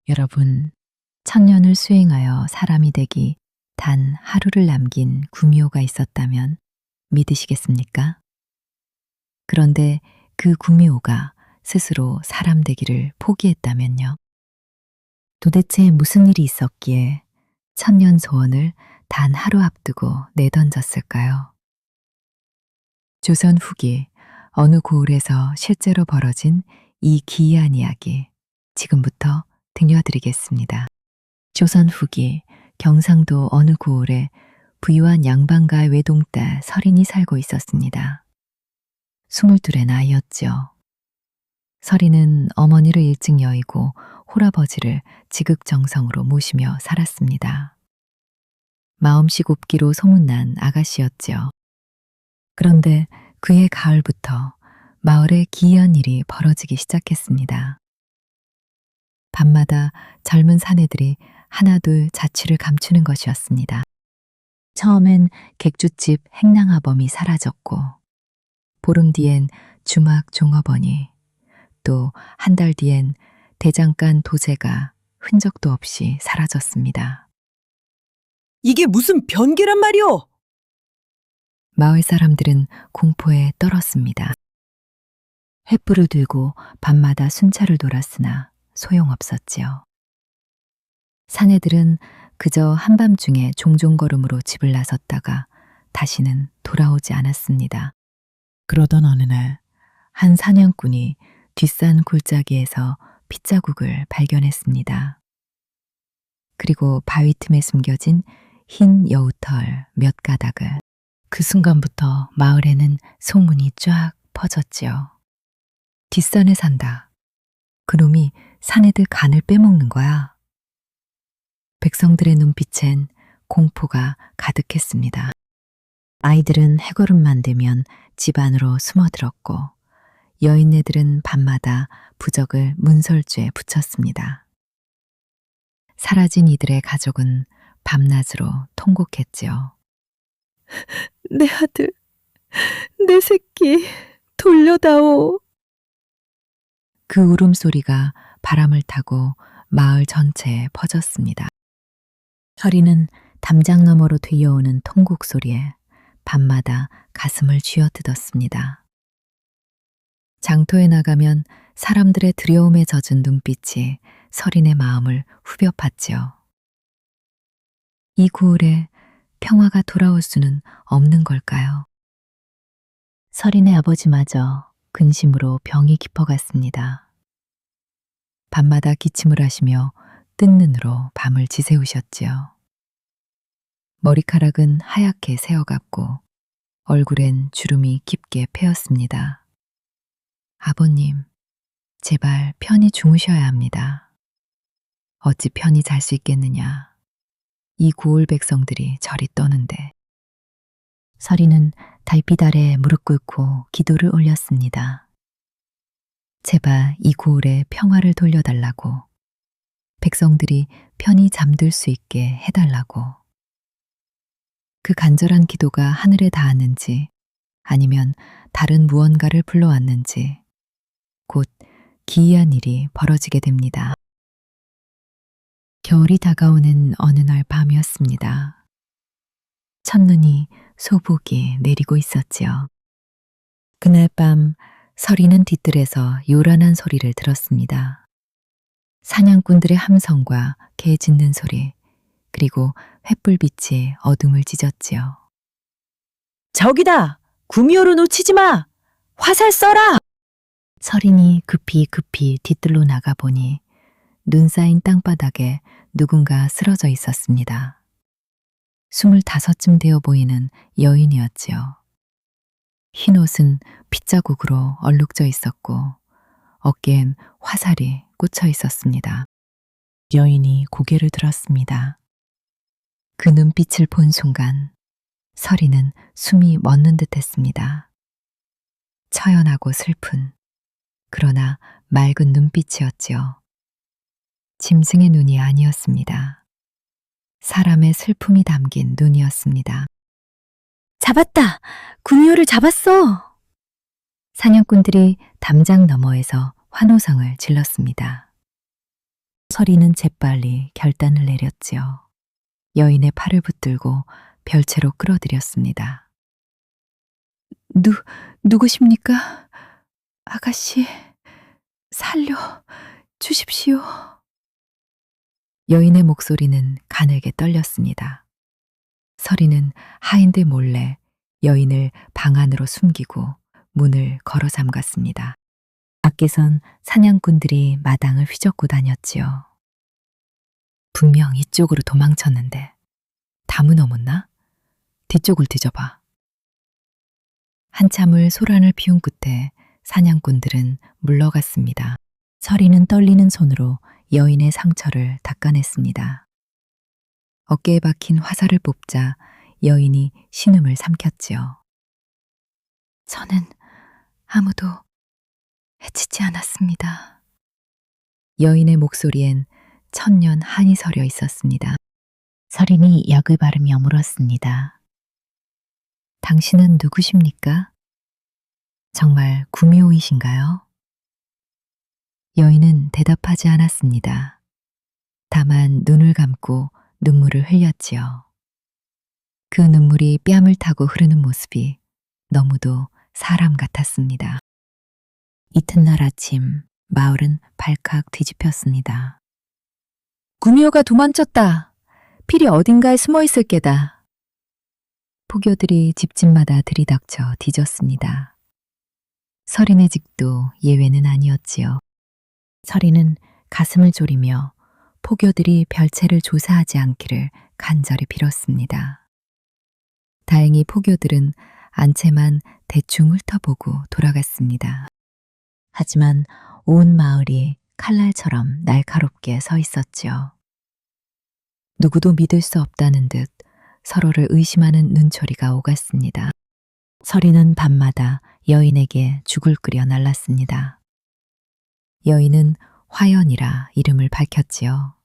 여러분, 천년을 수행하여 사람이 되기 단 하루를 남긴 구미호가 있었다면 믿으시겠습니까? 그런데 그 구미호가 스스로 사람 되기를 포기했다면요. 도대체 무슨 일이 있었기에 천년 소원을 단 하루 앞두고 내던졌을까요? 조선 후기 어느 고을에서 실제로 벌어진 이 기이한 이야기 지금부터 들려드리겠습니다. 조선 후기 경상도 어느 고을에 부유한 양반가 외동딸 설인이 살고 있었습니다. 22의 나이였죠. 설인은 어머니를 일찍 여의고 홀아버지를 지극정성으로 모시며 살았습니다. 마음씨 곱기로 소문난 아가씨였죠. 그런데 그해 가을부터 마을에 기이한 일이 벌어지기 시작했습니다. 밤마다 젊은 사내들이 하나둘 자취를 감추는 것이었습니다. 처음엔 객주집 행랑아범이 사라졌고, 보름 뒤엔 주막 종업원이, 또 한 달 뒤엔 대장간 도제가 흔적도 없이 사라졌습니다. 이게 무슨 변기란 말이오? 마을 사람들은 공포에 떨었습니다. 횃불을 들고 밤마다 순찰을 돌았으나 소용없었지요. 사내들은 그저 한밤중에 종종걸음으로 집을 나섰다가 다시는 돌아오지 않았습니다. 그러던 어느 날 한 사냥꾼이 뒷산 골짜기에서 핏자국을 발견했습니다. 그리고 바위 틈에 숨겨진 흰 여우털 몇 가닥을. 그 순간부터 마을에는 소문이 쫙 퍼졌지요. 뒷산에 산다. 그놈이 사내들 간을 빼먹는 거야. 백성들의 눈빛엔 공포가 가득했습니다. 아이들은 해걸음만 되면 집 안으로 숨어들었고, 여인네들은 밤마다 부적을 문설주에 붙였습니다. 사라진 이들의 가족은 밤낮으로 통곡했지요. 내 아들, 내 새끼, 돌려다오. 그 울음소리가 바람을 타고 마을 전체에 퍼졌습니다. 설이는 담장 너머로 들려오는 통곡 소리에 밤마다 가슴을 쥐어뜯었습니다. 장터에 나가면 사람들의 두려움에 젖은 눈빛이 설인의 마음을 후벼 팠지요. 이 고을에 평화가 돌아올 수는 없는 걸까요? 설인의 아버지마저 근심으로 병이 깊어갔습니다. 밤마다 기침을 하시며 뜬 눈으로 밤을 지새우셨지요. 머리카락은 하얗게 새어갔고 얼굴엔 주름이 깊게 패였습니다. 아버님, 제발 편히 주무셔야 합니다. 어찌 편히 잘 수 있겠느냐. 이 고을 백성들이 저리 떠는데. 설이는 달빛 아래 무릎 꿇고 기도를 올렸습니다. 제발 이 고을에 평화를 돌려달라고, 백성들이 편히 잠들 수 있게 해달라고. 그 간절한 기도가 하늘에 닿았는지 아니면 다른 무언가를 불러왔는지 곧 기이한 일이 벌어지게 됩니다. 겨울이 다가오는 어느 날 밤이었습니다. 첫눈이 소복이 내리고 있었지요. 그날 밤 설이는 뒤뜰에서 요란한 소리를 들었습니다. 사냥꾼들의 함성과 개 짖는 소리, 그리고 횃불빛이 어둠을 찢었지요. 저기다! 구미호로 놓치지 마! 화살 써라! 설인이 급히 뒤뜰로 나가보니 눈 쌓인 땅바닥에 누군가 쓰러져 있었습니다. 25쯤 되어 보이는 여인이었지요. 흰 옷은 핏자국으로 얼룩져 있었고 어깨엔 화살이 꽂혀 있었습니다. 여인이 고개를 들었습니다. 그 눈빛을 본 순간 설이는 숨이 멎는 듯 했습니다. 처연하고 슬픈, 그러나 맑은 눈빛이었지요. 짐승의 눈이 아니었습니다. 사람의 슬픔이 담긴 눈이었습니다. 잡았다! 구미호를 잡았어! 사냥꾼들이 담장 너머에서 환호성을 질렀습니다. 서리는 재빨리 결단을 내렸지요. 여인의 팔을 붙들고 별채로 끌어들였습니다. 누구십니까? 아가씨, 살려 주십시오. 여인의 목소리는 가늘게 떨렸습니다. 서리는 하인들 몰래 여인을 방 안으로 숨기고 문을 걸어 잠갔습니다. 밖에선 사냥꾼들이 마당을 휘젓고 다녔지요. 분명 이쪽으로 도망쳤는데 담을 넘었나? 뒤쪽을 뒤져봐. 한참을 소란을 피운 끝에 사냥꾼들은 물러갔습니다. 서리는 떨리는 손으로 여인의 상처를 닦아냈습니다. 어깨에 박힌 화살을 뽑자 여인이 신음을 삼켰지요. 저는 아무도 해치지 않았습니다. 여인의 목소리엔 천년 한이 서려 있었습니다. 서린이 약을 바르며 물었습니다. 당신은 누구십니까? 정말 구미호이신가요? 여인은 대답하지 않았습니다. 다만 눈을 감고 눈물을 흘렸지요. 그 눈물이 뺨을 타고 흐르는 모습이 너무도 사람 같았습니다. 이튿날 아침 마을은 발칵 뒤집혔습니다. 구미호가 도망쳤다. 필히 어딘가에 숨어 있을 게다. 포교들이 집집마다 들이닥쳐 뒤졌습니다. 서린의 집도 예외는 아니었지요. 서린은 가슴을 졸이며 포교들이 별채를 조사하지 않기를 간절히 빌었습니다. 다행히 포교들은 안채만 대충 훑어보고 돌아갔습니다. 하지만 온 마을이 칼날처럼 날카롭게 서 있었지요. 누구도 믿을 수 없다는 듯 서로를 의심하는 눈초리가 오갔습니다. 서리는 밤마다 여인에게 죽을 끓여 날랐습니다. 여인은 화연이라 이름을 밝혔지요.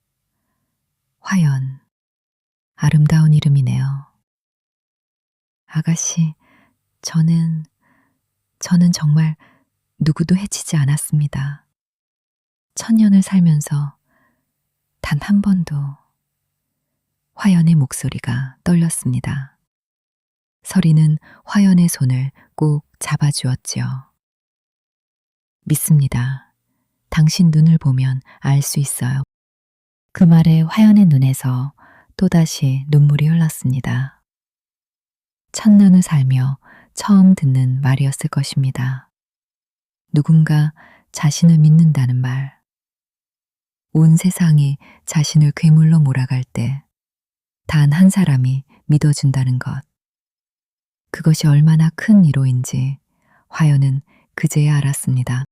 화연, 아름다운 이름이네요. 아가씨, 저는 정말 누구도 해치지 않았습니다. 천년을 살면서 단 한 번도. 화연의 목소리가 떨렸습니다. 서리는 화연의 손을 꼭 잡아주었지요. 믿습니다. 당신 눈을 보면 알 수 있어요. 그 말에 화연의 눈에서 또다시 눈물이 흘렀습니다. 천년을 살며 처음 듣는 말이었을 것입니다. 누군가 자신을 믿는다는 말. 온 세상이 자신을 괴물로 몰아갈 때 단 한 사람이 믿어준다는 것. 그것이 얼마나 큰 위로인지 화연은 그제야 알았습니다.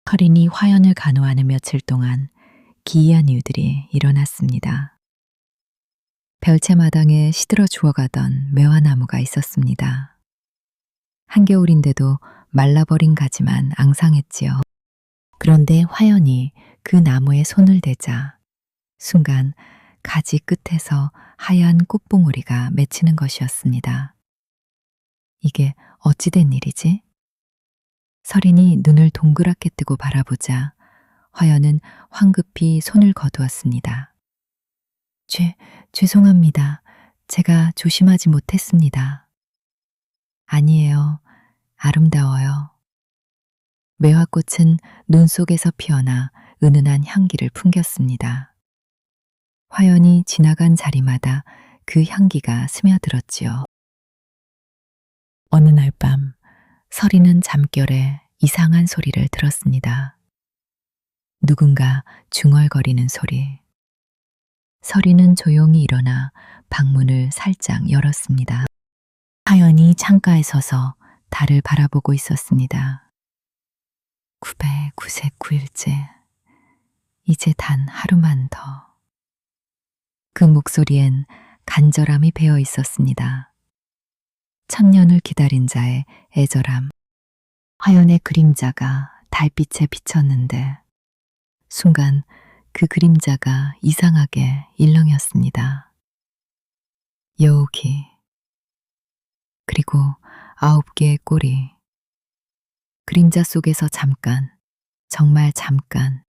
서린이 화연을 간호하는 며칠 동안 기이한 일들이 일어났습니다. 별채 마당에 시들어 죽어가던 매화나무가 있었습니다. 한겨울인데도 말라버린 가지만 앙상했지요. 그런데 화연이 그 나무에 손을 대자 순간 가지 끝에서 하얀 꽃봉오리가 맺히는 것이었습니다. 이게 어찌된 일이지? 서린이 눈을 동그랗게 뜨고 바라보자 화연은 황급히 손을 거두었습니다. 죄송합니다. 제가 조심하지 못했습니다. 아니에요. 아름다워요. 매화꽃은 눈 속에서 피어나 은은한 향기를 풍겼습니다. 화연이 지나간 자리마다 그 향기가 스며들었지요. 어느 날 밤 서리는 잠결에 이상한 소리를 들었습니다. 누군가 중얼거리는 소리. 서리는 조용히 일어나 방문을 살짝 열었습니다. 화연이 창가에 서서 달을 바라보고 있었습니다. 909세 9일째. 이제 단 하루만 더. 그 목소리엔 간절함이 배어 있었습니다. 천년을 기다린 자의 애절함. 화연의 그림자가 달빛에 비쳤는데 순간 그 그림자가 이상하게 일렁였습니다. 여우기. 그리고 9개의 꼬리. 그림자 속에서 잠깐, 정말 잠깐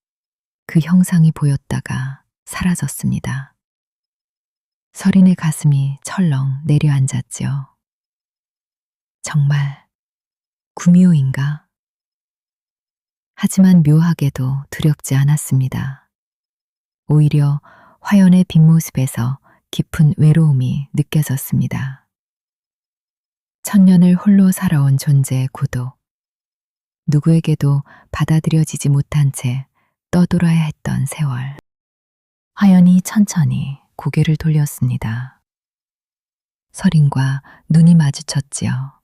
그 형상이 보였다가 사라졌습니다. 서린의 가슴이 철렁 내려앉았지요. 정말 구미호인가? 하지만 묘하게도 두렵지 않았습니다. 오히려 화연의 뒷모습에서 깊은 외로움이 느껴졌습니다. 천년을 홀로 살아온 존재의 고독, 누구에게도 받아들여지지 못한 채 떠돌아야 했던 세월. 화연이 천천히 고개를 돌렸습니다. 서린과 눈이 마주쳤지요.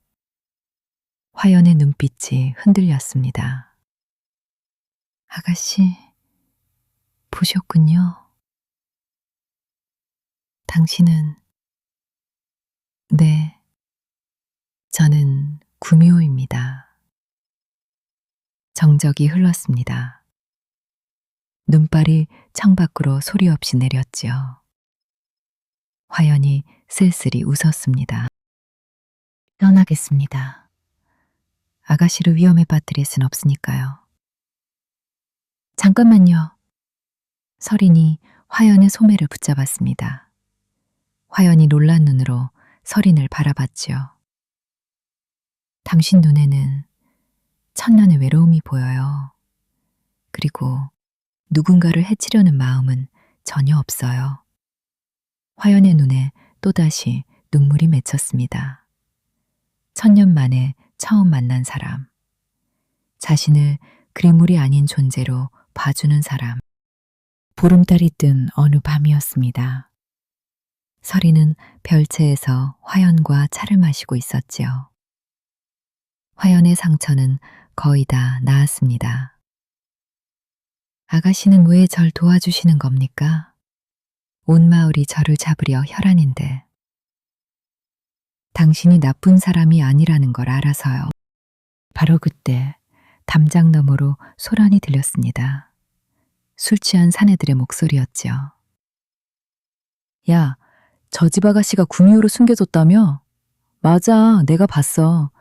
화연의 눈빛이 흔들렸습니다. 아가씨, 보셨군요. 당신은, 네, 저는 구미호입니다. 정적이 흘렀습니다. 눈발이 창밖으로 소리 없이 내렸지요. 화연이 쓸쓸히 웃었습니다. 떠나겠습니다. 아가씨를 위험에 빠뜨릴 순 없으니까요. 잠깐만요. 서린이 화연의 소매를 붙잡았습니다. 화연이 놀란 눈으로 서린을 바라봤지요. 당신 눈에는 천년의 외로움이 보여요. 그리고 누군가를 해치려는 마음은 전혀 없어요. 화연의 눈에 또다시 눈물이 맺혔습니다. 천년 만에 처음 만난 사람. 자신을 그래물이 아닌 존재로 봐주는 사람. 보름달이 뜬 어느 밤이었습니다. 서린은 별채에서 화연과 차를 마시고 있었지요. 화연의 상처는 거의 다 나았습니다. 아가씨는 왜 절 도와주시는 겁니까? 온 마을이 저를 잡으려 혈안인데. 당신이 나쁜 사람이 아니라는 걸 알아서요. 바로 그때 담장 너머로 소란이 들렸습니다. 술 취한 사내들의 목소리였지요. 야, 저 집 아가씨가 구미호로 숨겨졌다며? 맞아, 내가 봤어.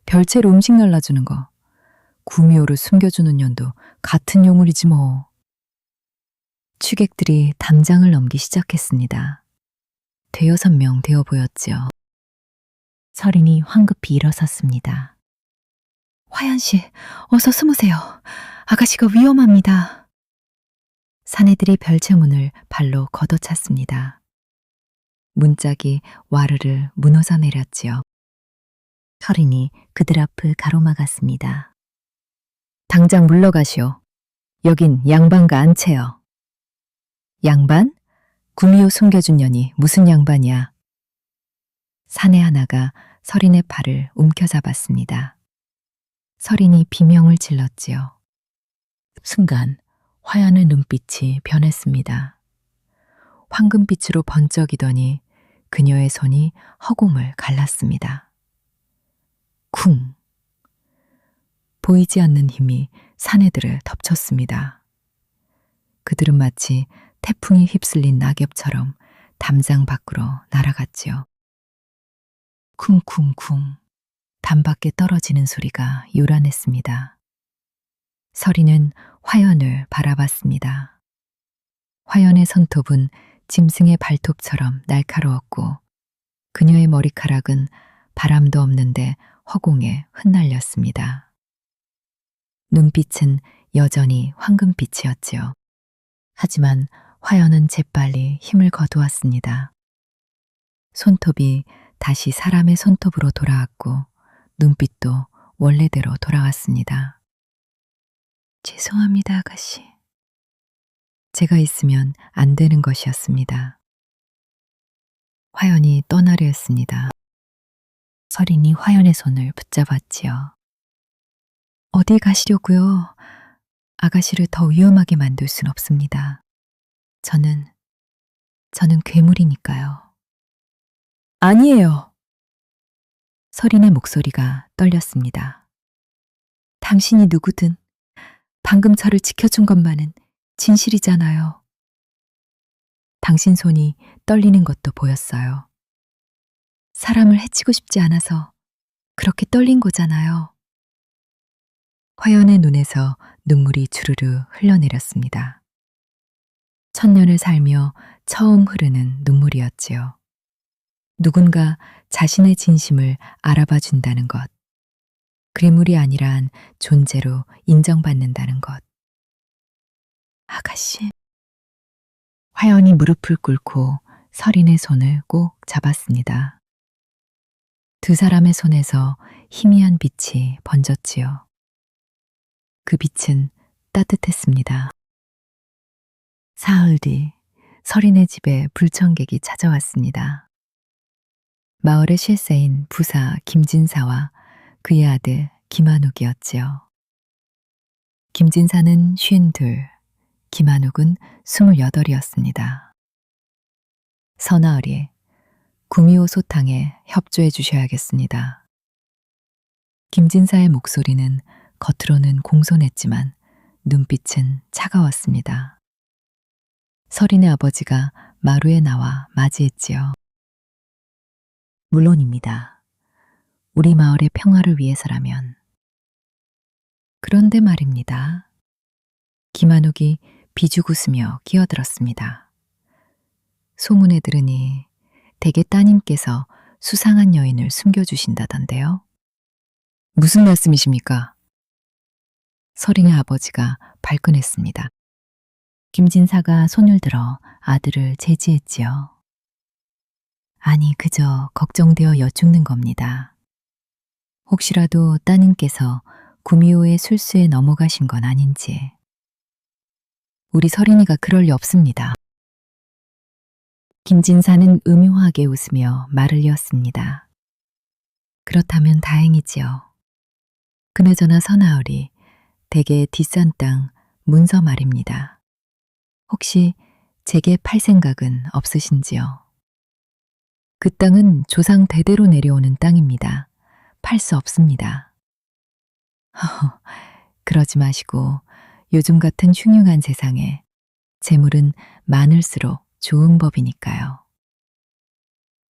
별채로 음식 날라주는 거. 구미호를 숨겨주는 년도 같은 요물이지 뭐. 취객들이 담장을 넘기 시작했습니다. 대여섯 명 되어 보였지요. 서린이 황급히 일어섰습니다. 화연 씨, 어서 숨으세요. 아가씨가 위험합니다. 사내들이 별채문을 발로 걷어찼습니다. 문짝이 와르르 무너져 내렸지요. 서린이 그들 앞을 가로막았습니다. 당장 물러가시오. 여긴 양반과 안채요. 양반? 구미호 숨겨준 년이 무슨 양반이야? 사내 하나가 서린의 팔을 움켜잡았습니다. 서린이 비명을 질렀지요. 순간 화연의 눈빛이 변했습니다. 황금빛으로 번쩍이더니 그녀의 손이 허공을 갈랐습니다. 쿵! 보이지 않는 힘이 사내들을 덮쳤습니다. 그들은 마치 태풍이 휩쓸린 낙엽처럼 담장 밖으로 날아갔지요. 쿵쿵쿵 담밖에 떨어지는 소리가 요란했습니다. 서린은 화연을 바라봤습니다. 화연의 손톱은 짐승의 발톱처럼 날카로웠고 그녀의 머리카락은 바람도 없는데 허공에 흩날렸습니다. 눈빛은 여전히 황금빛이었지요. 하지만 화연은 재빨리 힘을 거두었습니다. 손톱이 다시 사람의 손톱으로 돌아왔고 눈빛도 원래대로 돌아왔습니다. 죄송합니다, 아가씨. 제가 있으면 안 되는 것이었습니다. 화연이 떠나려 했습니다. 서린이 화연의 손을 붙잡았지요. 어디 가시려고요? 아가씨를 더 위험하게 만들 순 없습니다. 저는 괴물이니까요. 아니에요. 서린의 목소리가 떨렸습니다. 당신이 누구든 방금 저를 지켜준 것만은 진실이잖아요. 당신 손이 떨리는 것도 보였어요. 사람을 해치고 싶지 않아서 그렇게 떨린 거잖아요. 화연의 눈에서 눈물이 주르르 흘러내렸습니다. 천년을 살며 처음 흐르는 눈물이었지요. 누군가 자신의 진심을 알아봐 준다는 것. 괴물이 아니란 존재로 인정받는다는 것. 아가씨. 화연이 무릎을 꿇고 서린의 손을 꼭 잡았습니다. 두 사람의 손에서 희미한 빛이 번졌지요. 그 빛은 따뜻했습니다. 사흘 뒤 서린의 집에 불청객이 찾아왔습니다. 마을의 실세인 부사 김진사와 그의 아들 김한욱이었지요. 김진사는 52, 김한욱은 28이었습니다. 서나으리, 구미호 소탕에 협조해 주셔야겠습니다. 김진사의 목소리는 겉으로는 공손했지만 눈빛은 차가웠습니다. 서린의 아버지가 마루에 나와 맞이했지요. 물론입니다. 우리 마을의 평화를 위해서라면. 그런데 말입니다. 김한욱이 비죽웃으며 끼어들었습니다. 소문에 들으니 대개 따님께서 수상한 여인을 숨겨주신다던데요. 무슨 말씀이십니까? 서린의 아버지가 발끈했습니다. 김진사가 손을 들어 아들을 제지했지요. 아니, 그저 걱정되어 여쭙는 겁니다. 혹시라도 따님께서 구미호의 술수에 넘어가신 건 아닌지. 우리 서린이가 그럴 리 없습니다. 김진사는 음흉하게 웃으며 말을 이었습니다. 그렇다면 다행이지요. 그나저나 서나으리, 대개 뒷산 땅 문서 말입니다. 혹시 제게 팔 생각은 없으신지요? 그 땅은 조상 대대로 내려오는 땅입니다. 팔 수 없습니다. 그러지 마시고 요즘 같은 흉흉한 세상에 재물은 많을수록 좋은 법이니까요.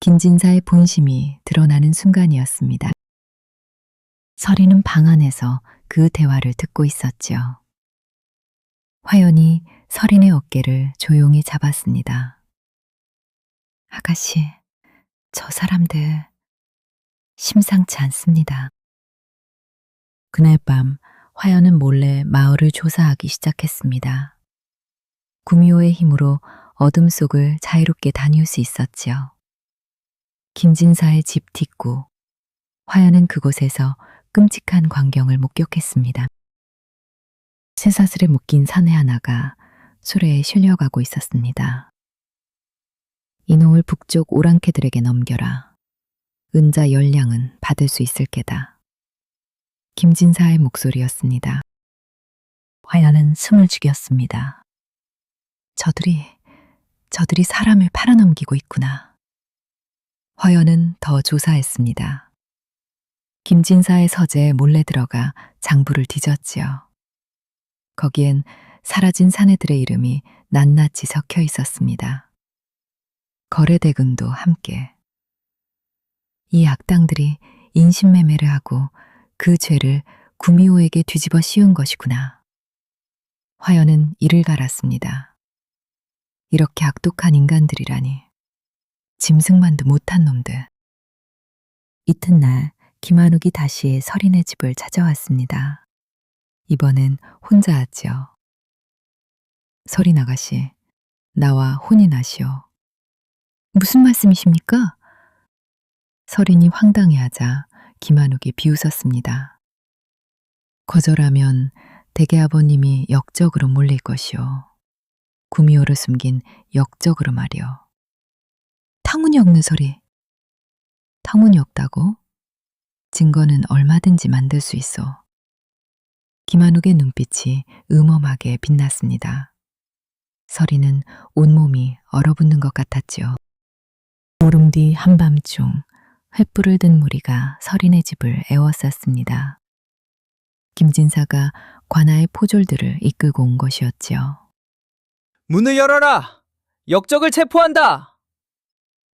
김진사의 본심이 드러나는 순간이었습니다. 서린은 방 안에서 그 대화를 듣고 있었죠. 화연이 서린의 어깨를 조용히 잡았습니다. 아가씨, 저 사람들 심상치 않습니다. 그날 밤 화연은 몰래 마을을 조사하기 시작했습니다. 구미호의 힘으로 어둠 속을 자유롭게 다닐 수 있었지요. 김진사의 집 뒷구, 화연은 그곳에서 끔찍한 광경을 목격했습니다. 쇠사슬에 묶인 사내 하나가 수레에 실려가고 있었습니다. 이놈을 북쪽 오랑캐들에게 넘겨라. 은자 10량은 받을 수 있을 게다. 김진사의 목소리였습니다. 화연은 숨을 죽였습니다. 저들이 사람을 팔아넘기고 있구나. 화연은 더 조사했습니다. 김진사의 서재에 몰래 들어가 장부를 뒤졌지요. 거기엔 사라진 사내들의 이름이 낱낱이 적혀 있었습니다. 거래대금도 함께. 이 악당들이 인신매매를 하고 그 죄를 구미호에게 뒤집어 씌운 것이구나. 화연은 이를 갈았습니다. 이렇게 악독한 인간들이라니. 짐승만도 못한 놈들. 이튿날 김한욱이 다시 서린의 집을 찾아왔습니다. 이번엔 혼자 하지요. 서린 아가씨, 나와 혼인하시오. 무슨 말씀이십니까? 서린이 황당해하자 김한욱이 비웃었습니다. 거절하면 대개 아버님이 역적으로 몰릴 것이오. 구미호를 숨긴 역적으로 말이오. 터무니 없는 소리. 터무니 없다고? 증거는 얼마든지 만들 수 있어. 김한욱의 눈빛이 음험하게 빛났습니다. 서린은 온몸이 얼어붙는 것 같았지요. 보름 뒤 한밤중 횃불을 든 무리가 서린의 집을 에워쌌습니다. 김진사가 관아의 포졸들을 이끌고 온 것이었지요. 문을 열어라! 역적을 체포한다!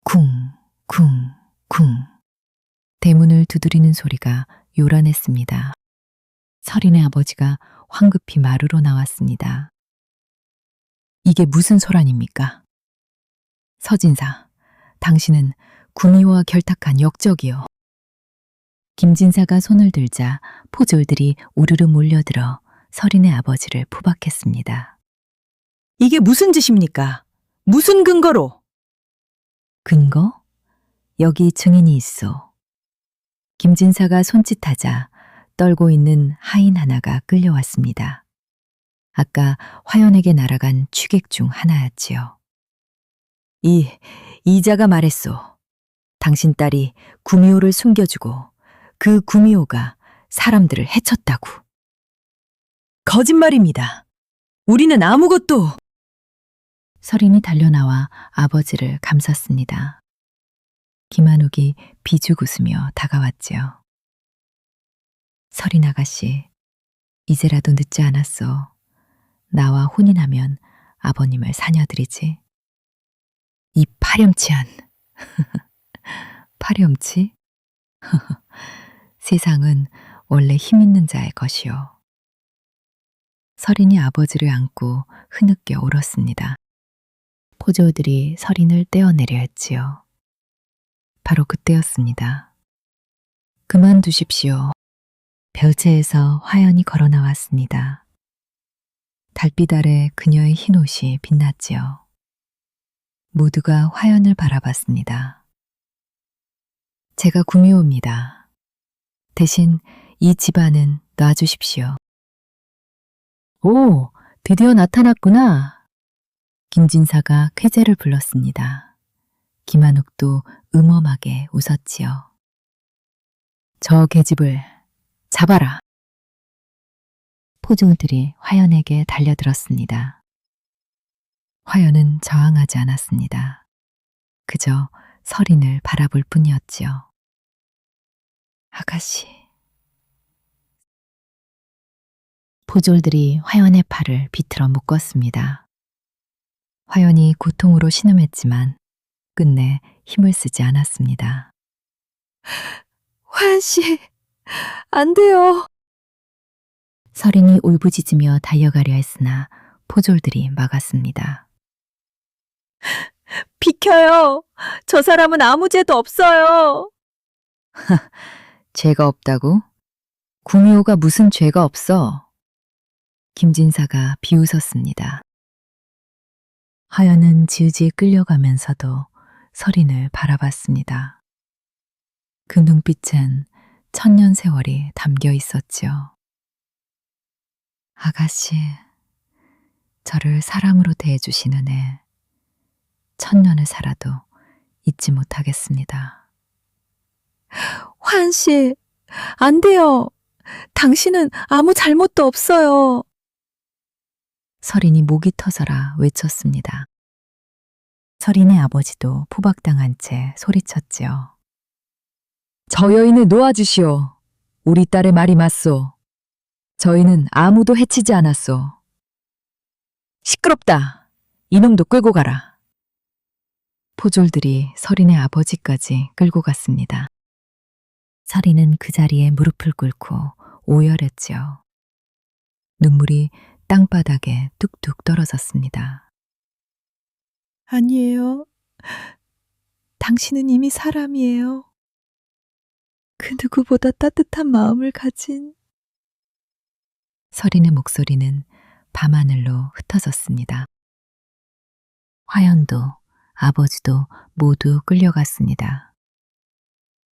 쿵, 쿵, 쿵. 대문을 두드리는 소리가 요란했습니다. 서린의 아버지가 황급히 마루로 나왔습니다. 이게 무슨 소란입니까? 서진사, 당신은 구미호와 결탁한 역적이요. 김진사가 손을 들자 포졸들이 우르르 몰려들어 설인의 아버지를 포박했습니다. 이게 무슨 짓입니까? 무슨 근거로? 근거? 여기 증인이 있어. 김진사가 손짓하자 떨고 있는 하인 하나가 끌려왔습니다. 아까 화연에게 날아간 취객 중 하나였지요. 이자가 말했소. 당신 딸이 구미호를 숨겨주고 그 구미호가 사람들을 해쳤다고. 거짓말입니다. 우리는 아무것도. 설인이 달려나와 아버지를 감쌌습니다. 김한욱이 비죽 웃으며 다가왔지요. 설인 아가씨, 이제라도 늦지 않았어. 나와 혼인하면 아버님을 사녀드리지. 이 파렴치한. 파렴치? 세상은 원래 힘 있는 자의 것이요. 설인이 아버지를 안고 흐느껴 울었습니다. 포졸들이 설인을 떼어내려 했지요. 바로 그때였습니다. 그만두십시오. 별채에서 화연이 걸어 나왔습니다. 달빛 아래 그녀의 흰 옷이 빛났지요. 모두가 화연을 바라봤습니다. 제가 구미호입니다. 대신 이 집안은 놔주십시오. 오, 드디어 나타났구나. 김진사가 쾌재를 불렀습니다. 김한욱도 음험하게 웃었지요. 저 계집을 잡아라. 포졸들이 화연에게 달려들었습니다. 화연은 저항하지 않았습니다. 그저 설인을 바라볼 뿐이었지요. 아가씨. 포졸들이 화연의 팔을 비틀어 묶었습니다. 화연이 고통으로 신음했지만 끝내 힘을 쓰지 않았습니다. 화연 씨, 안 돼요. 설인이 울부짖으며 달려가려 했으나 포졸들이 막았습니다. 비켜요. 저 사람은 아무 죄도 없어요. 죄가 없다고? 구미호가 무슨 죄가 없어? 김진사가 비웃었습니다. 하연은 지으지에 끌려가면서도 설인을 바라봤습니다. 그 눈빛엔 천년 세월이 담겨 있었지요. 아가씨, 저를 사람으로 대해주시는 애, 천년을 살아도 잊지 못하겠습니다. 화연 씨, 안 돼요. 당신은 아무 잘못도 없어요. 설인이 목이 터져라 외쳤습니다. 설인의 아버지도 포박당한 채 소리쳤지요. 저 여인을 놓아주시오. 우리 딸의 말이 맞소. 저희는 아무도 해치지 않았소. 시끄럽다. 이놈도 끌고 가라. 포졸들이 설인의 아버지까지 끌고 갔습니다. 설인은 그 자리에 무릎을 꿇고 오열했지요. 눈물이 땅바닥에 뚝뚝 떨어졌습니다. 아니에요. 당신은 이미 사람이에요. 그 누구보다 따뜻한 마음을 가진. 설인의 목소리는 밤하늘로 흩어졌습니다. 화연도 아버지도 모두 끌려갔습니다.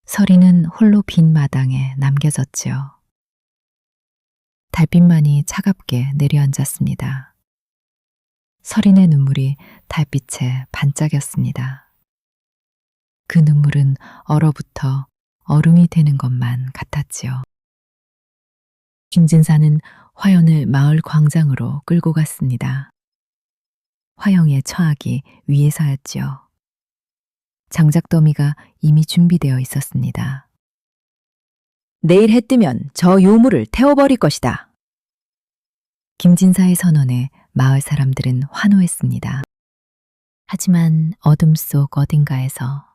설인은 홀로 빈 마당에 남겨졌지요. 달빛만이 차갑게 내려앉았습니다. 설인의 눈물이 달빛에 반짝였습니다. 그 눈물은 얼어붙어 얼음이 되는 것만 같았지요. 김진사는 화연을 마을 광장으로 끌고 갔습니다. 화영의 처하기 위에서였지요. 장작더미가 이미 준비되어 있었습니다. 내일 해 뜨면 저 요물을 태워버릴 것이다. 김진사의 선언에 마을 사람들은 환호했습니다. 하지만 어둠 속 어딘가에서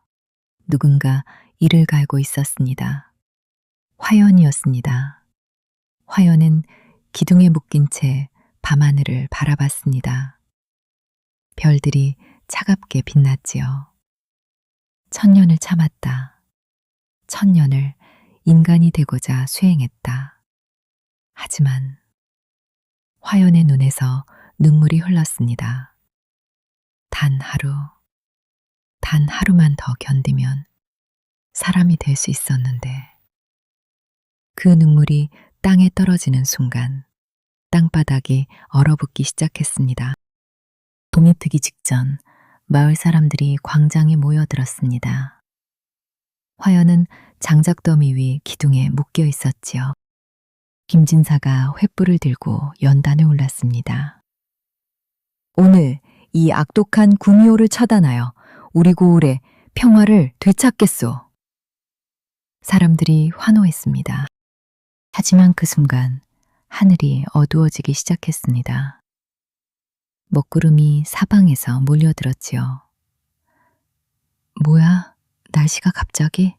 누군가 이를 갈고 있었습니다. 화연이었습니다. 화연은 기둥에 묶인 채 밤하늘을 바라봤습니다. 별들이 차갑게 빛났지요. 천년을 참았다. 천년을 인간이 되고자 수행했다. 하지만 화연의 눈에서 눈물이 흘렀습니다. 단 하루만 더 견디면 사람이 될 수 있었는데, 그 눈물이 땅에 떨어지는 순간 땅바닥이 얼어붙기 시작했습니다. 동이 트기 직전 마을 사람들이 광장에 모여들었습니다. 화연은 장작더미 위 기둥에 묶여 있었지요. 김진사가 횃불을 들고 연단에 올랐습니다. 오늘 이 악독한 구미호를 처단하여 우리 고을의 평화를 되찾겠소. 사람들이 환호했습니다. 하지만 그 순간 하늘이 어두워지기 시작했습니다. 먹구름이 사방에서 몰려들었지요. 뭐야, 날씨가 갑자기?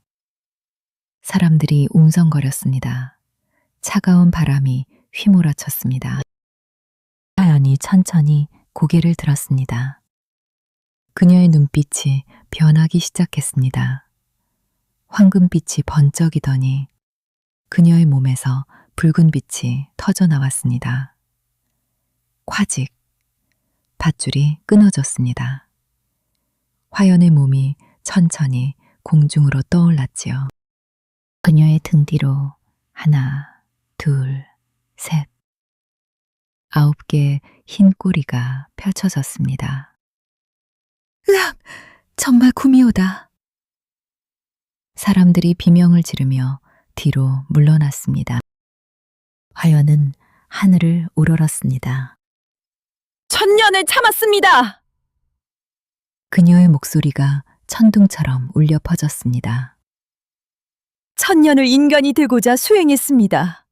사람들이 웅성거렸습니다. 차가운 바람이 휘몰아쳤습니다. 화연이 천천히 고개를 들었습니다. 그녀의 눈빛이 변하기 시작했습니다. 황금빛이 번쩍이더니 그녀의 몸에서 붉은 빛이 터져 나왔습니다. 콰직, 밧줄이 끊어졌습니다. 화연의 몸이 천천히 공중으로 떠올랐지요. 그녀의 등 뒤로 하나, 둘, 셋, 9개의 흰 꼬리가 펼쳐졌습니다. 으악! 정말 구미호다. 사람들이 비명을 지르며 뒤로 물러났습니다. 화연은 하늘을 우러렀습니다. 천년을 참았습니다. 그녀의 목소리가 천둥처럼 울려 퍼졌습니다. 천년을 인간이 되고자 수행했습니다.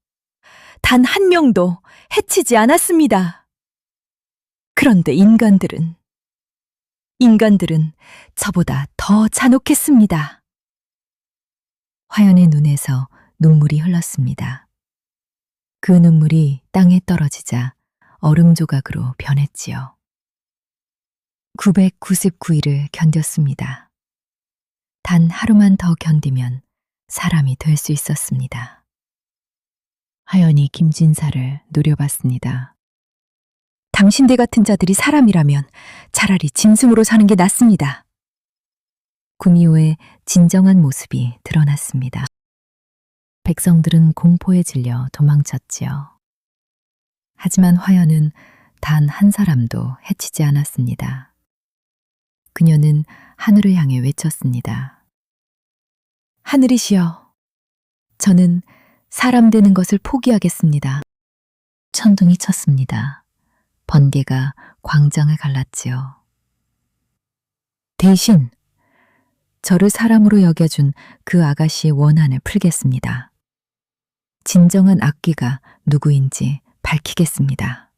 단 한 명도 해치지 않았습니다. 그런데 인간들은 저보다 더 잔혹했습니다. 화연의 눈에서 눈물이 흘렀습니다. 그 눈물이 땅에 떨어지자 얼음 조각으로 변했지요. 999일을 견뎠습니다. 단 하루만 더 견디면 사람이 될 수 있었습니다. 화연이 김진사를 노려봤습니다. 당신들 같은 자들이 사람이라면 차라리 짐승으로 사는 게 낫습니다. 구미호의 진정한 모습이 드러났습니다. 백성들은 공포에 질려 도망쳤지요. 하지만 화연은 단 한 사람도 해치지 않았습니다. 그녀는 하늘을 향해 외쳤습니다. 하늘이시여, 저는 사람 되는 것을 포기하겠습니다. 천둥이 쳤습니다. 번개가 광장을 갈랐지요. 대신 저를 사람으로 여겨준 그 아가씨의 원한을 풀겠습니다. 진정한 악귀가 누구인지 밝히겠습니다.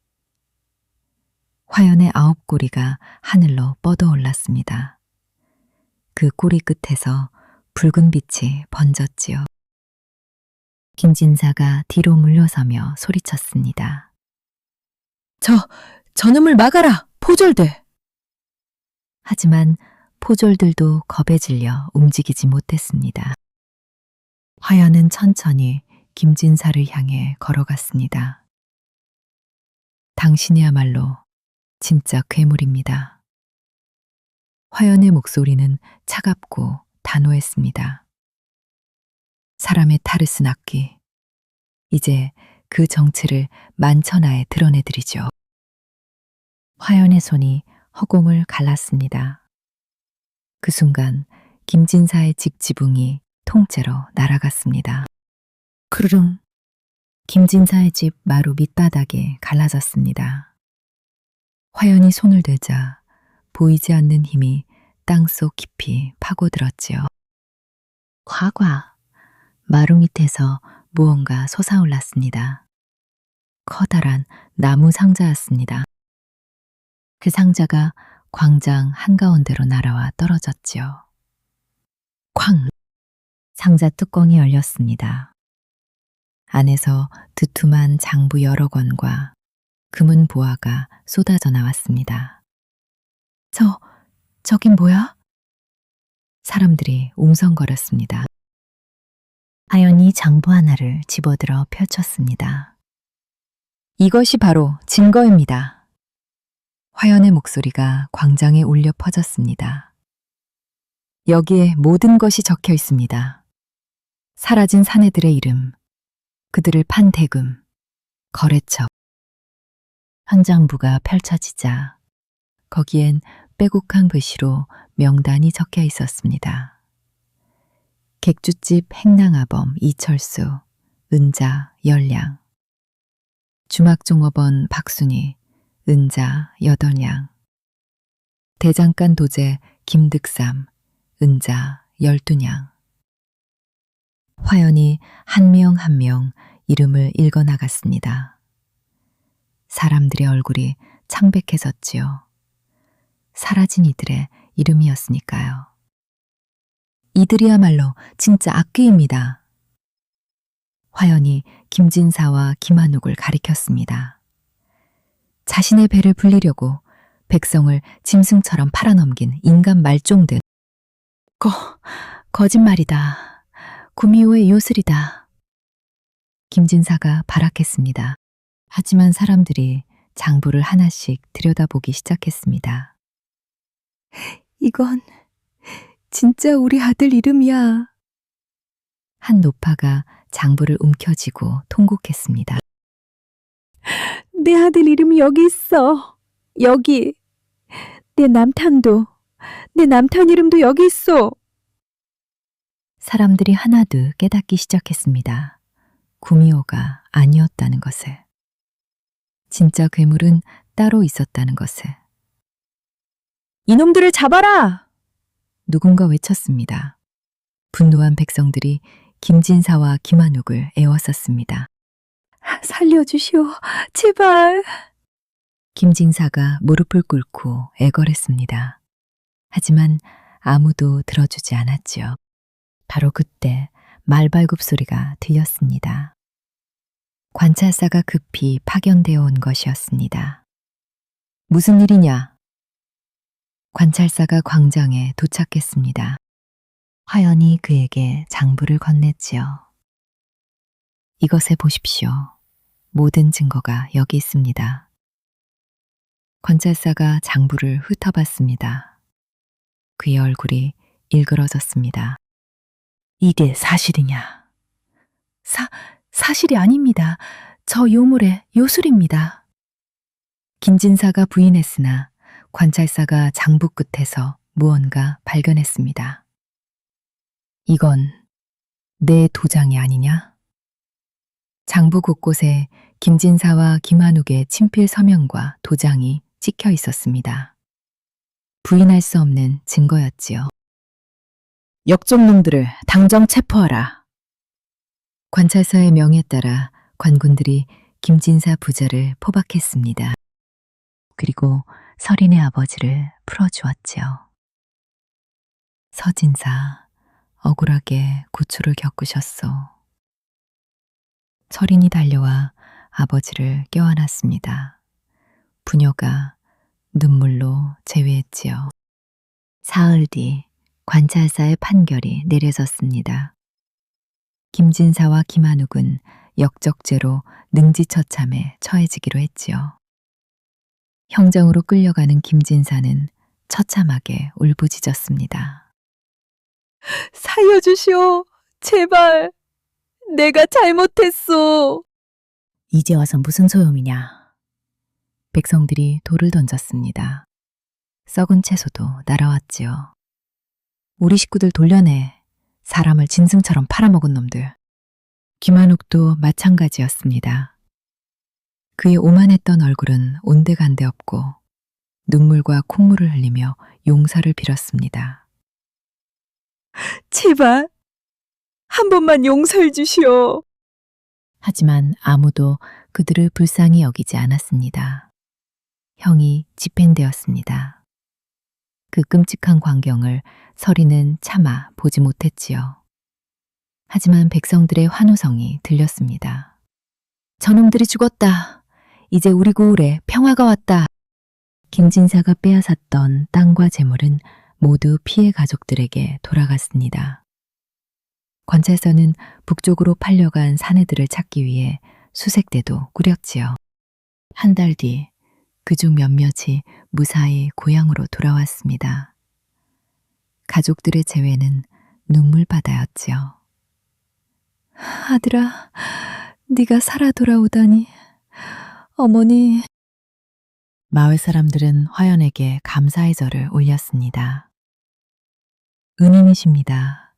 화연의 9꼬리가 하늘로 뻗어올랐습니다. 그 꼬리 끝에서 붉은 빛이 번졌지요. 김진사가 뒤로 물러서며 소리쳤습니다. 저놈을 막아라, 포졸들! 하지만 포졸들도 겁에 질려 움직이지 못했습니다. 화연은 천천히 김진사를 향해 걸어갔습니다. 당신이야말로 진짜 괴물입니다. 화연의 목소리는 차갑고 단호했습니다. 사람의 탈을 쓴 악귀, 이제 그 정체를 만천하에 드러내드리죠. 화연의 손이 허공을 갈랐습니다. 그 순간 김진사의 직지붕이 통째로 날아갔습니다. 그르릉, 김진사의 집 마루 밑바닥에 갈라졌습니다. 화연이 손을 대자 보이지 않는 힘이 땅속 깊이 파고들었지요. 과과, 마루 밑에서 무언가 솟아올랐습니다. 커다란 나무 상자였습니다. 그 상자가 광장 한가운데로 날아와 떨어졌지요. 쾅! 상자 뚜껑이 열렸습니다. 안에서 두툼한 장부 여러 권과 금은 보화가 쏟아져 나왔습니다. 저긴 뭐야? 사람들이 웅성거렸습니다. 하연이 장부 하나를 집어들어 펼쳤습니다. 이것이 바로 증거입니다. 화연의 목소리가 광장에 울려 퍼졌습니다. 여기에 모든 것이 적혀 있습니다. 사라진 사내들의 이름, 그들을 판 대금, 거래처. 현장부가 펼쳐지자 거기엔 빼곡한 글씨로 명단이 적혀 있었습니다. 객주집 행랑아범 이철수, 은자 열량. 주막종업원 박순희, 은자 8량. 대장간 도제 김득삼, 은자 12냥. 화연이 한 명 한 명 이름을 읽어 나갔습니다. 사람들의 얼굴이 창백해졌지요. 사라진 이들의 이름이었으니까요. 이들이야말로 진짜 악귀입니다. 화연이 김진사와 김한욱을 가리켰습니다. 자신의 배를 불리려고 백성을 짐승처럼 팔아넘긴 인간 말종들. 거짓말이다. 구미호의 요술이다. 김진사가 발악했습니다. 하지만 사람들이 장부를 하나씩 들여다보기 시작했습니다. 이건 진짜 우리 아들 이름이야. 한 노파가 장부를 움켜쥐고 통곡했습니다. 내 아들 이름이 여기 있어. 여기. 내 남편 이름도 여기 있어. 사람들이 하나둘 깨닫기 시작했습니다. 구미호가 아니었다는 것을. 진짜 괴물은 따로 있었다는 것을. 이놈들을 잡아라! 누군가 외쳤습니다. 분노한 백성들이 김진사와 김한욱을 애워쌌습니다. 살려주시오. 제발. 김진사가 무릎을 꿇고 애걸했습니다. 하지만 아무도 들어주지 않았지요. 바로 그때 말발굽 소리가 들렸습니다. 관찰사가 급히 파견되어 온 것이었습니다. 무슨 일이냐? 관찰사가 광장에 도착했습니다. 화연이 그에게 장부를 건넸지요. 이것에 보십시오. 모든 증거가 여기 있습니다. 관찰사가 장부를 훑어봤습니다. 그의 얼굴이 일그러졌습니다. 이게 사실이냐? 사실이 아닙니다. 저 요물의 요술입니다. 김진사가 부인했으나 관찰사가 장부 끝에서 무언가 발견했습니다. 이건 내 도장이 아니냐? 장부 곳곳에 김진사와 김한욱의 친필 서명과 도장이 찍혀 있었습니다. 부인할 수 없는 증거였지요. 역적놈들을 당장 체포하라. 관찰사의 명에 따라 관군들이 김진사 부자를 포박했습니다. 그리고 설인의 아버지를 풀어주었지요. 서진사, 억울하게 고초를 겪으셨소. 설인이 달려와 아버지를 껴안았습니다. 부녀가 눈물로 제외했지요. 사흘 뒤 관찰사의 판결이 내려졌습니다. 김진사와 김한욱은 역적죄로 능지처참에 처해지기로 했지요. 형정으로 끌려가는 김진사는 처참하게 울부짖었습니다. 살려주시오. 제발. 내가 잘못했어. 이제 와서 무슨 소용이냐. 백성들이 돌을 던졌습니다. 썩은 채소도 날아왔지요. 우리 식구들 돌려내. 사람을 짐승처럼 팔아먹은 놈들. 김한욱도 마찬가지였습니다. 그의 오만했던 얼굴은 온데간데 없고 눈물과 콧물을 흘리며 용서를 빌었습니다. 제발. 한 번만 용서해 주시오. 하지만 아무도 그들을 불쌍히 여기지 않았습니다. 형이 집행되었습니다. 그 끔찍한 광경을 설이는 차마 보지 못했지요. 하지만 백성들의 환호성이 들렸습니다. 저놈들이 죽었다. 이제 우리 고을에 평화가 왔다. 김진사가 빼앗았던 땅과 재물은 모두 피해 가족들에게 돌아갔습니다. 관찰서는 북쪽으로 팔려간 사내들을 찾기 위해 수색대도 꾸렸지요. 한 달 뒤 그중 몇몇이 무사히 고향으로 돌아왔습니다. 가족들의 재회는 눈물바다였지요. 아들아, 네가 살아 돌아오다니. 어머니, 마을 사람들은 화연에게 감사의 절을 올렸습니다. 은인이십니다.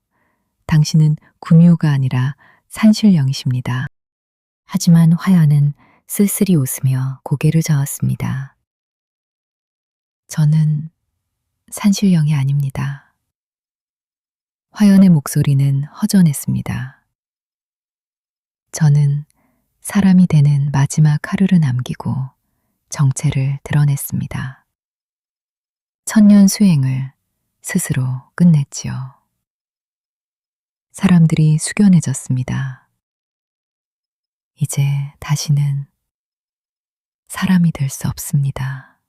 당신은 구미호가 아니라 산신령이십니다. 하지만 화연은 쓸쓸히 웃으며 고개를 저었습니다. 저는 산신령이 아닙니다. 화연의 목소리는 허전했습니다. 저는 사람이 되는 마지막 하루를 남기고 정체를 드러냈습니다. 천년 수행을 스스로 끝냈지요. 사람들이 숙연해졌습니다. 이제 다시는 사람이 될 수 없습니다.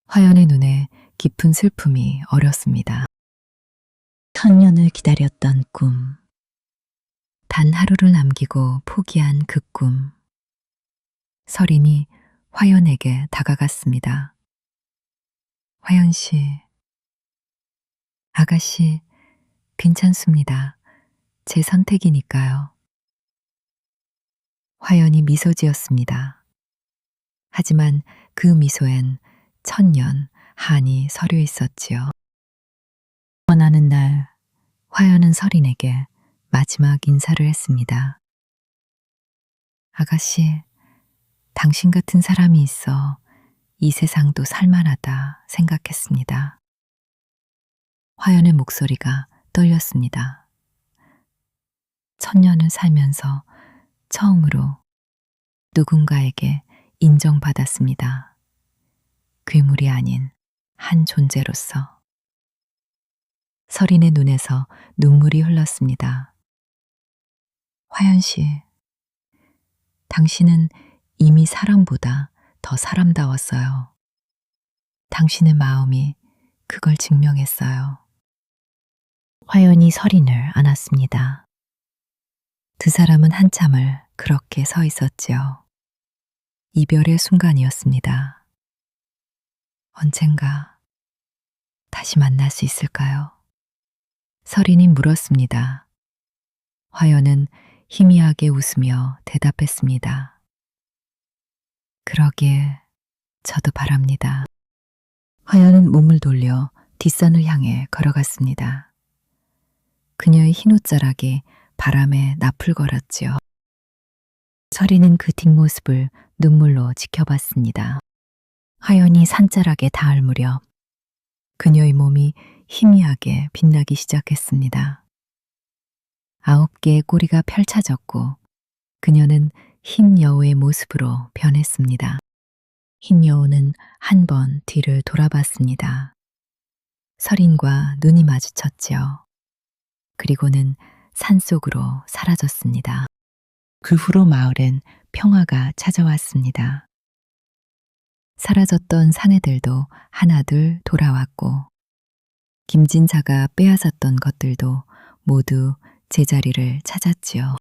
화연의 눈에 깊은 슬픔이 어렸습니다. 천년을 기다렸던 꿈. 단 하루를 남기고 포기한 그 꿈. 설인이 화연에게 다가갔습니다. 화연 씨, 아가씨, 괜찮습니다. 제 선택이니까요. 화연이 미소 지었습니다. 하지만 그 미소엔 천년 한이 서려 있었지요. 원하는 날, 화연은 설인에게 마지막 인사를 했습니다. 아가씨, 당신 같은 사람이 있어 이 세상도 살만하다 생각했습니다. 화연의 목소리가 떨렸습니다. 천년을 살면서 처음으로 누군가에게 인정받았습니다. 괴물이 아닌 한 존재로서. 설인의 눈에서 눈물이 흘렀습니다. 화연 씨, 당신은 이미 사람보다 더 사람다웠어요. 당신의 마음이 그걸 증명했어요. 화연이 설인을 안았습니다. 두 사람은 한참을 그렇게 서 있었지요. 이별의 순간이었습니다. 언젠가 다시 만날 수 있을까요? 설인이 물었습니다. 화연은 희미하게 웃으며 대답했습니다. 그러길 저도 바랍니다. 화연은 몸을 돌려 뒷산을 향해 걸어갔습니다. 그녀의 흰 옷자락이 바람에 나풀거렸지요. 설인은 그 뒷모습을 눈물로 지켜봤습니다. 화연이 산자락에 닿을 무렵 그녀의 몸이 희미하게 빛나기 시작했습니다. 9개의 꼬리가 펼쳐졌고 그녀는 흰 여우의 모습으로 변했습니다. 흰 여우는 한 번 뒤를 돌아봤습니다. 설인과 눈이 마주쳤지요. 그리고는 산속으로 사라졌습니다. 그 후로 마을엔 평화가 찾아왔습니다. 사라졌던 사내들도 하나둘 돌아왔고 김진사가 빼앗았던 것들도 모두 제자리를 찾았지요.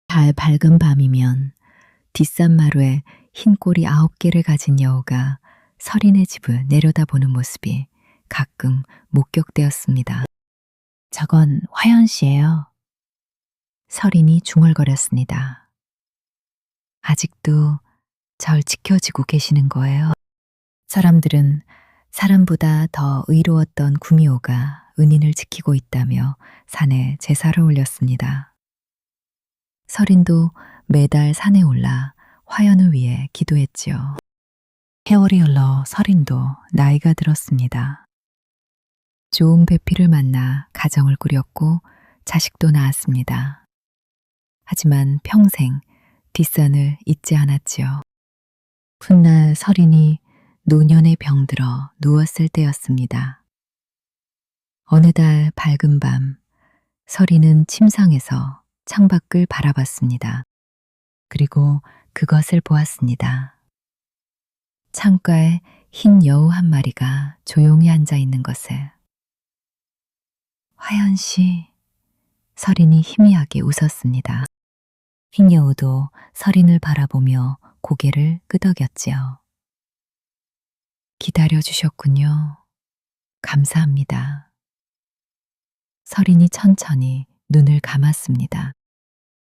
달 밝은 밤이면 뒷산마루에 흰 꼬리 9개를 가진 여우가 설인의 집을 내려다보는 모습이 가끔 목격되었습니다. 저건 화연 씨예요. 설인이 중얼거렸습니다. 아직도 절 지켜주고 계시는 거예요. 사람들은 사람보다 더 의로웠던 구미호가 은인을 지키고 있다며 산에 제사를 올렸습니다. 설인도 매달 산에 올라 화연을 위해 기도했지요. 세월이 흘러 설인도 나이가 들었습니다. 좋은 배필을 만나 가정을 꾸렸고 자식도 낳았습니다. 하지만 평생 뒷산을 잊지 않았지요. 훗날 설인이 노년에 병들어 누웠을 때였습니다. 어느 달 밝은 밤, 설인은 침상에서 창밖을 바라봤습니다. 그리고 그것을 보았습니다. 창가에 흰 여우 한 마리가 조용히 앉아 있는 것을. 화연 씨, 서린이 희미하게 웃었습니다. 흰 여우도 서린을 바라보며 고개를 끄덕였지요. 기다려 주셨군요. 감사합니다. 서린이 천천히 눈을 감았습니다.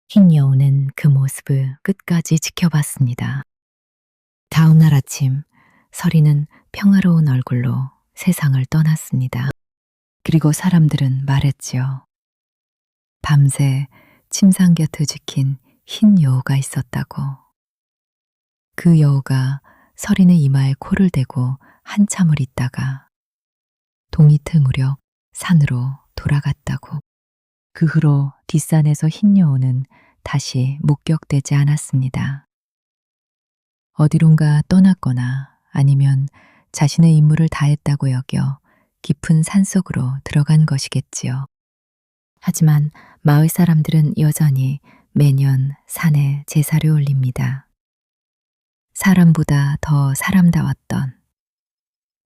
흰 여우는 그 모습을 끝까지 지켜봤습니다. 다음 날 아침, 서린은 평화로운 얼굴로 세상을 떠났습니다. 그리고 사람들은 말했지요. 밤새 침상 곁을 지킨 흰 여우가 있었다고. 그 여우가 서린의 이마에 코를 대고 한참을 있다가 동이 트무려 산으로 돌아갔다고. 그 후로 뒷산에서 흰 여우는 다시 목격되지 않았습니다. 어디론가 떠났거나 아니면 자신의 임무를 다했다고 여겨 깊은 산속으로 들어간 것이겠지요. 하지만 마을 사람들은 여전히 매년 산에 제사를 올립니다. 사람보다 더 사람다웠던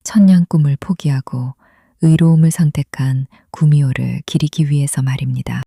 천냥 꿈을 포기하고 의로움을 선택한 구미호를 기리기 위해서 말입니다.